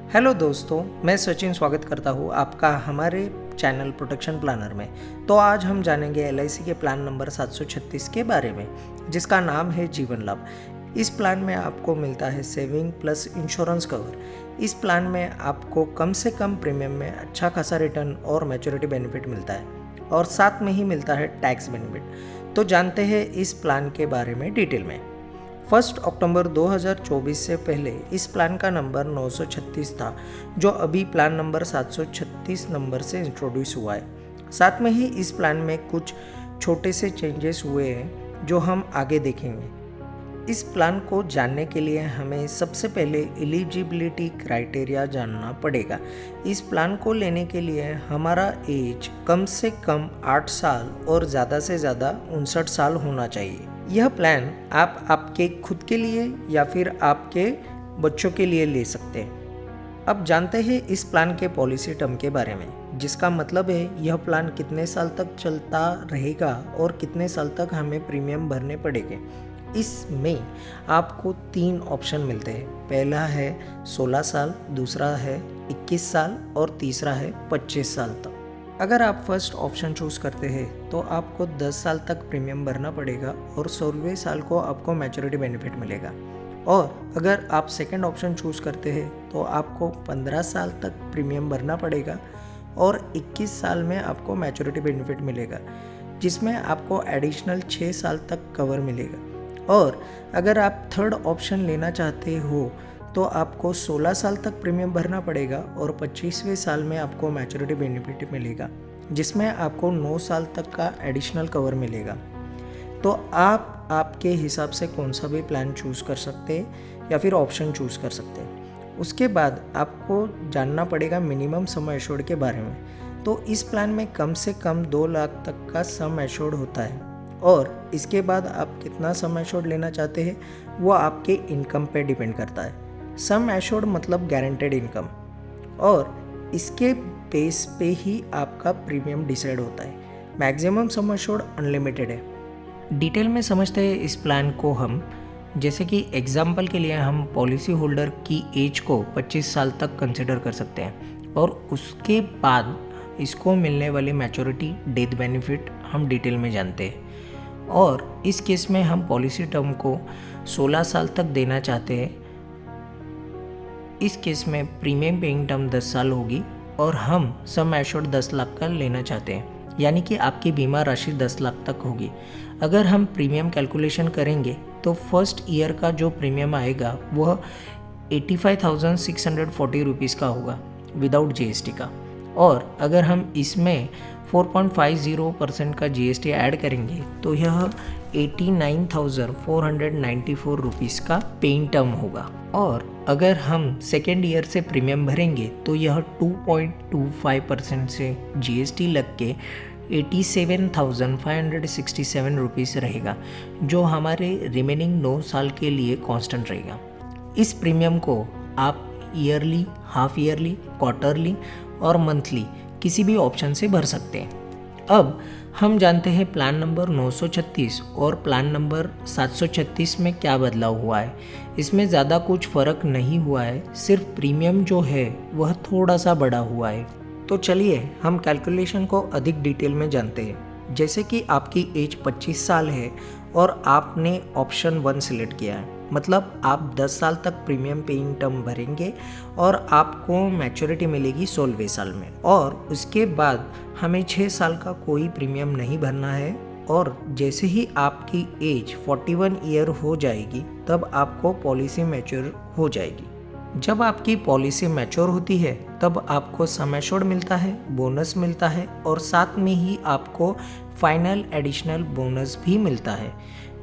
Hello दोस्तों, मैं सचिन स्वागत करता हूँ आपका हमारे चैनल प्रोटेक्शन प्लानर में। तो आज हम जानेंगे एलआईसी के प्लान नंबर 736 के बारे में, जिसका नाम है जीवन लाभ। इस प्लान में आपको मिलता है सेविंग प्लस इंश्योरेंस कवर। इस प्लान में आपको कम से कम प्रीमियम में अच्छा खासा रिटर्न और मैच्योरिटी बेनिफिट मिलता है और साथ में ही मिलता है टैक्स बेनिफिट। तो जानते हैं इस प्लान के बारे में डिटेल में। 1 अक्टूबर 2024 से पहले इस प्लान का नंबर 936 था, जो अभी प्लान नंबर 736 नंबर से इंट्रोड्यूस हुआ है। साथ में ही इस प्लान में कुछ छोटे से चेंजेस हुए हैं जो हम आगे देखेंगे। इस प्लान को जानने के लिए हमें सबसे पहले एलिजिबिलिटी क्राइटेरिया जानना पड़ेगा। इस प्लान को लेने के लिए हमारा एज कम से कम 8 साल और ज़्यादा से ज़्यादा 59 साल होना चाहिए। यह प्लान आप आपके खुद के लिए या फिर आपके बच्चों के लिए ले सकते हैं। अब जानते हैं इस प्लान के पॉलिसी टर्म के बारे में, जिसका मतलब है यह प्लान कितने साल तक चलता रहेगा और कितने साल तक हमें प्रीमियम भरने पड़ेंगे। इसमें आपको 3 ऑप्शन मिलते हैं। पहला है 16 साल, दूसरा है 21 साल और तीसरा है 25 साल तक। अगर आप फर्स्ट ऑप्शन चूज़ करते हैं तो आपको 10 साल तक प्रीमियम भरना पड़ेगा और 16वें साल को आपको मैच्योरिटी बेनिफिट मिलेगा। और अगर आप सेकंड ऑप्शन चूज़ करते हैं तो आपको 15 साल तक प्रीमियम भरना पड़ेगा और 21 साल में आपको मैच्योरिटी बेनिफिट मिलेगा, जिसमें आपको एडिशनल 6 साल तक कवर मिलेगा। और अगर आप थर्ड ऑप्शन लेना चाहते हो तो आपको 16 साल तक प्रीमियम भरना पड़ेगा और 25वें साल में आपको मैच्योरिटी बेनिफिट मिलेगा, जिसमें आपको 9 साल तक का एडिशनल कवर मिलेगा। तो आप आपके हिसाब से कौन सा भी प्लान चूज़ कर सकते हैं या फिर ऑप्शन चूज़ कर सकते हैं। उसके बाद आपको जानना पड़ेगा मिनिमम सम एश्योर्ड के बारे में। तो इस प्लान में कम से कम 2 लाख तक का सम एश्योर्ड होता है और इसके बाद आप कितना सम एश्योर्ड लेना चाहते हैं वो आपके इनकम पे डिपेंड करता है। सम एश्योर्ड मतलब गारंटेड इनकम, और इसके बेस पे ही आपका प्रीमियम डिसाइड होता है। मैक्सिमम सम एश्योर्ड अनलिमिटेड है। डिटेल में समझते हैं इस प्लान को हम। जैसे कि एग्जाम्पल के लिए हम पॉलिसी होल्डर की एज को 25 साल तक कंसिडर कर सकते हैं और उसके बाद इसको मिलने वाली मैच्योरिटी डेथ बेनिफिट हम डिटेल में जानते हैं। और इस केस में हम पॉलिसी टर्म को 16 साल तक देना चाहते हैं। इस केस में प्रीमियम पेइंग टर्म 10 साल होगी और हम सम एश्योर्ड 10 लाख का लेना चाहते हैं, यानी कि आपकी बीमा राशि 10 लाख तक होगी। अगर हम प्रीमियम कैलकुलेशन करेंगे तो फर्स्ट ईयर का जो प्रीमियम आएगा वह 85,640 रुपीज़ का होगा विदाउट जीएसटी का। और अगर हम इसमें 4.50% का जीएसटी ऐड करेंगे तो यह 89,494 रुपीज़ का पेइंग टर्म होगा। और अगर हम सेकेंड ईयर से प्रीमियम भरेंगे तो यह 2.25% से जीएसटी लग के 87,567 रुपीज़ रहेगा, जो हमारे रिमेनिंग 9 साल के लिए कांस्टेंट रहेगा। इस प्रीमियम को आप ईयरली, हाफ ईयरली, क्वार्टरली और मंथली किसी भी ऑप्शन से भर सकते हैं। अब हम जानते हैं प्लान नंबर 936 और प्लान नंबर 736 में क्या बदलाव हुआ है। इसमें ज़्यादा कुछ फ़र्क नहीं हुआ है, सिर्फ प्रीमियम जो है वह थोड़ा सा बढ़ा हुआ है। तो चलिए हम कैलकुलेशन को अधिक डिटेल में जानते हैं। जैसे कि आपकी एज 25 साल है और आपने ऑप्शन 1 सिलेक्ट किया है, मतलब आप 10 साल तक प्रीमियम पेइंग टर्म भरेंगे और आपको मैच्योरिटी मिलेगी 16वें साल में। और उसके बाद हमें 6 साल का कोई प्रीमियम नहीं भरना है और जैसे ही आपकी एज 41 ईयर हो जाएगी तब आपको पॉलिसी मैच्योर हो जाएगी। जब आपकी पॉलिसी मैच्योर होती है तब आपको सम एश्योर्ड मिलता है, बोनस मिलता है और साथ में ही आपको फाइनल एडिशनल बोनस भी मिलता है।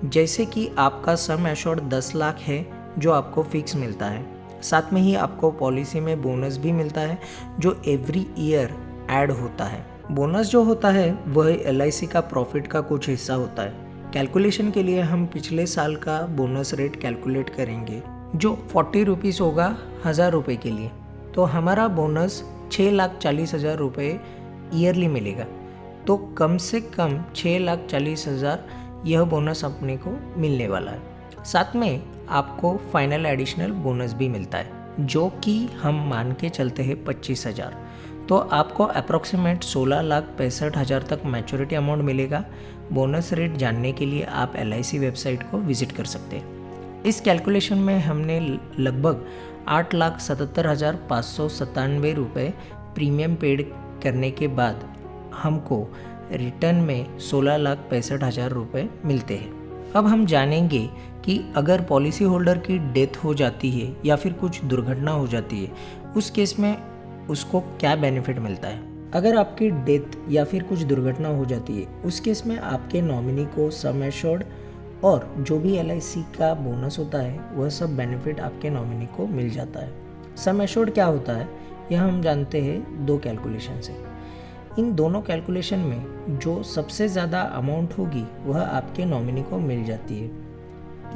जैसे कि आपका सम एश्योर्ड 10 लाख है जो आपको फिक्स मिलता है, साथ में ही आपको पॉलिसी में बोनस भी मिलता है जो एवरी ईयर ऐड होता है। बोनस जो होता है वह एलआईसी का प्रॉफिट का कुछ हिस्सा होता है। कैलकुलेशन के लिए हम पिछले साल का बोनस रेट कैलकुलेट करेंगे जो 40 रुपीज़ होगा 1000 रुपये के लिए। तो हमारा बोनस 6,40,000 रुपये ईयरली मिलेगा। तो कम से कम 6,40,000 यह बोनस अपने को मिलने वाला है। साथ में आपको फाइनल एडिशनल बोनस भी मिलता है। जो कि हम मान के चलते हैं 25,000, तो आपको अप्रॉक्सीमेट 16,65,000 तक मैच्योरिटी अमाउंट मिलेगा। बोनस रेट जानने के लिए आप LIC वेबसाइट को विजिट कर सकते हैं। इस कैलकुलेशन में हमने लगभग 8,77,597 रुपये प्रीमियम पेड करने के बाद हमको रिटर्न में 16,65,000 रुपये मिलते हैं। अब हम जानेंगे कि अगर पॉलिसी होल्डर की डेथ हो जाती है या फिर कुछ दुर्घटना हो जाती है, उस केस में उसको क्या बेनिफिट मिलता है। अगर आपकी डेथ या फिर कुछ दुर्घटना हो जाती है, उस केस में आपके नॉमिनी को सम एश्योर्ड और जो भी LIC का बोनस होता है वह सब बेनिफिट आपके नॉमिनी को मिल जाता है। सम एश्योर्ड क्या होता है, यह हम जानते हैं 2 कैलकुलेशन से। इन दोनों कैलकुलेशन में जो सबसे ज़्यादा अमाउंट होगी वह आपके नॉमिनी को मिल जाती है।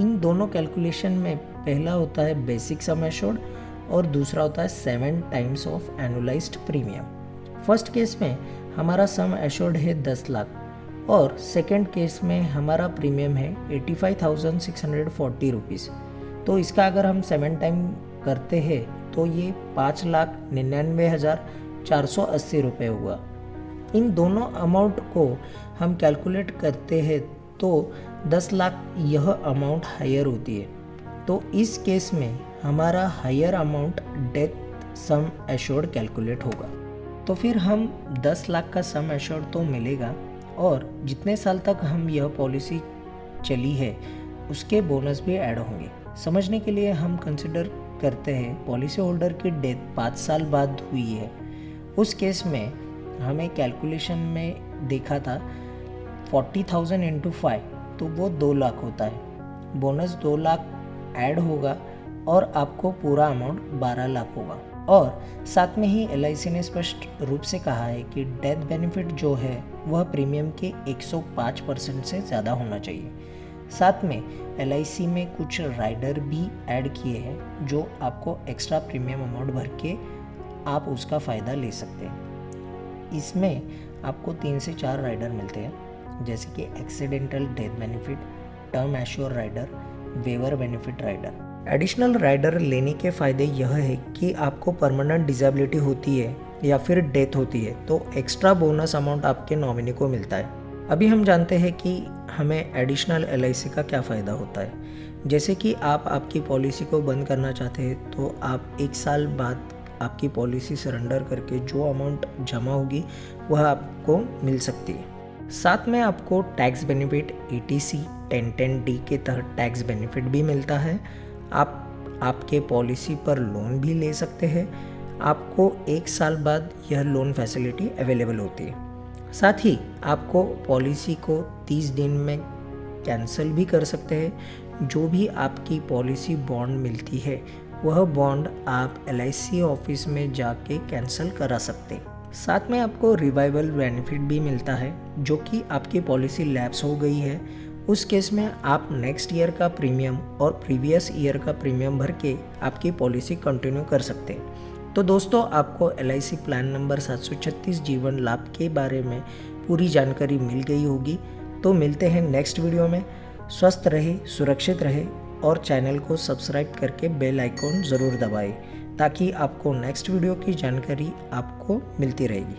इन दोनों कैलकुलेशन में पहला होता है बेसिक सम एश्योर्ड और दूसरा होता है 7 times of annualised premium. First case में हमारा सम एश्योर्ड है 10 लाख और सेकंड केस में हमारा प्रीमियम है 85,640 रुपीज़। तो इसका अगर हम 7 टाइम करते हैं तो ये 5,99,480 रुपये हुआ। इन दोनों अमाउंट को हम कैलकुलेट करते हैं तो 10 लाख यह अमाउंट हायर होती है। तो इस केस में हमारा higher amount death sum assured calculate होगा। तो फिर हम 10 लाख का सम एश्योर्ड तो मिलेगा और जितने साल तक हम यह पॉलिसी चली है उसके बोनस भी ऐड होंगे। समझने के लिए हम कंसिडर करते हैं पॉलिसी होल्डर की डेथ 5 साल बाद हुई है। उस केस में हमें कैलकुलेशन में देखा था 40,000 इंटू 5 तो वो 2 लाख होता है। बोनस 2 लाख ऐड होगा और आपको पूरा अमाउंट 12 लाख होगा। और साथ में ही LIC ने स्पष्ट रूप से कहा है कि डेथ बेनिफिट जो है वह प्रीमियम के 105% से ज़्यादा होना चाहिए। साथ में LIC में कुछ राइडर भी ऐड किए हैं जो आपको एक्स्ट्रा प्रीमियम अमाउंट भर के आप उसका फ़ायदा ले सकते हैं। इसमें आपको 3 से 4 राइडर मिलते हैं, जैसे कि accidental death benefit, term assure rider, waiver benefit rider. Additional rider लेने के फ़ायदे यह है कि आपको परमानेंट डिसेबिलिटी होती है या फिर डेथ होती है तो एक्स्ट्रा बोनस अमाउंट आपके नॉमिनी को मिलता है। अभी हम जानते हैं कि हमें एडिशनल LIC का क्या फ़ायदा होता है। जैसे कि आप आपकी पॉलिसी को बंद करना चाहते हैं तो आप 1 साल बाद आपकी पॉलिसी सरेंडर करके जो अमाउंट जमा होगी वह आपको मिल सकती है। साथ में आपको टैक्स बेनिफिट ATC 1010D के तहत टैक्स बेनिफिट भी मिलता है। आप आपके पॉलिसी पर लोन भी ले सकते हैं। आपको 1 साल बाद यह लोन फैसिलिटी अवेलेबल होती है। साथ ही आपको पॉलिसी को 30 दिन में कैंसिल भी कर सकते हैं। जो भी आपकी पॉलिसी बॉन्ड मिलती है वह बॉन्ड आप LIC ऑफिस में जाके कैंसिल करा सकते हैं। साथ में आपको रिवाइवल बेनिफिट भी मिलता है, जो कि आपकी पॉलिसी लैप्स हो गई है उस केस में आप नेक्स्ट ईयर का प्रीमियम और प्रीवियस ईयर का प्रीमियम भर के आपकी पॉलिसी कंटिन्यू कर सकते हैं। तो दोस्तों, आपको LIC प्लान नंबर 736 जीवन लाभ के बारे में पूरी जानकारी मिल गई होगी। तो मिलते हैं नेक्स्ट वीडियो में। स्वस्थ रहे, सुरक्षित रहे और चैनल को सब्सक्राइब करके बेल आइकॉन ज़रूर दबाएं ताकि आपको नेक्स्ट वीडियो की जानकारी आपको मिलती रहेगी।